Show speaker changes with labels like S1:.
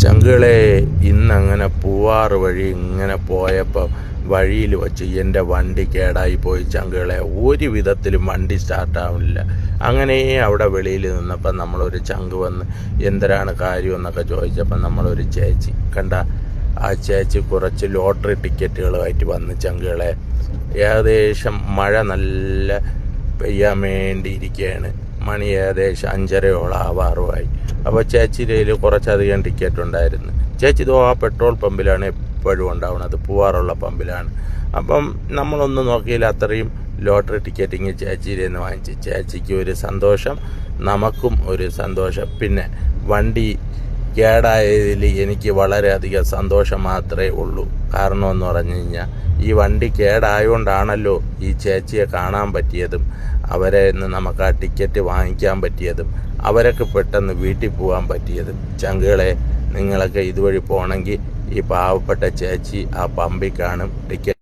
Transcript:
S1: ചങ്കുകളെ, ഇന്നങ്ങനെ പൂവാറ് വഴി ഇങ്ങനെ പോയപ്പോൾ വഴിയിൽ വച്ച് എൻ്റെ വണ്ടി കേടായി പോയി ചങ്കുകളെ. ഒരു വിധത്തിലും വണ്ടി സ്റ്റാർട്ടാവില്ല. അങ്ങനെ അവിടെ വെളിയിൽ നിന്നപ്പോൾ നമ്മളൊരു ചങ്ക് വന്ന് എന്തരാണ് കാര്യമെന്നൊക്കെ ചോദിച്ചപ്പോൾ നമ്മളൊരു ചേച്ചി കണ്ട. ആ ചേച്ചി കുറച്ച് ലോട്ടറി ടിക്കറ്റുകളുമായിട്ട് വന്ന് ചങ്കുകളെ. ഏകദേശം മഴ നല്ല പെയ്യാൻ വേണ്ടിയിരിക്കുകയാണ്. മണി ഏകദേശം 5:30 ആവാറുമായി. അപ്പോൾ ചേച്ചിയുടെ കയ്യിൽ കുറച്ചധികം ടിക്കറ്റ് ഉണ്ടായിരുന്നു. ചേച്ചി ഇതോ ആ പെട്രോൾ പമ്പിലാണ് എപ്പോഴും ഉണ്ടാവുന്നത്, പൂവാറുള്ള പമ്പിലാണ്. അപ്പം നമ്മളൊന്നും നോക്കിയില്ല, അത്രയും ലോട്ടറി ടിക്കറ്റിങ് ചേച്ചിയിൽ നിന്ന് വാങ്ങിച്ച്. ചേച്ചിക്ക് ഒരു സന്തോഷം, നമുക്കും ഒരു സന്തോഷം. പിന്നെ വണ്ടി കേടായതിൽ എനിക്ക് വളരെയധികം സന്തോഷം മാത്രമേ ഉള്ളൂ. കാരണം എന്ന് പറഞ്ഞു കഴിഞ്ഞാൽ ഈ വണ്ടി കേടായതുകൊണ്ടാണല്ലോ ഈ ചേച്ചിയെ കാണാൻ പറ്റിയതും അവരെ നിന്ന് നമുക്ക് ആ ടിക്കറ്റ് വാങ്ങിക്കാൻ പറ്റിയതും അവരൊക്കെ പെട്ടെന്ന് വീട്ടിൽ പോകാൻ പറ്റിയതും. ചങ്കുകളെ, നിങ്ങളൊക്കെ ഇതുവഴി പോകണമെങ്കിൽ ഈ പാവപ്പെട്ട ചേച്ചി ആ പമ്പിൽ കാണും. ടിക്കറ്റ്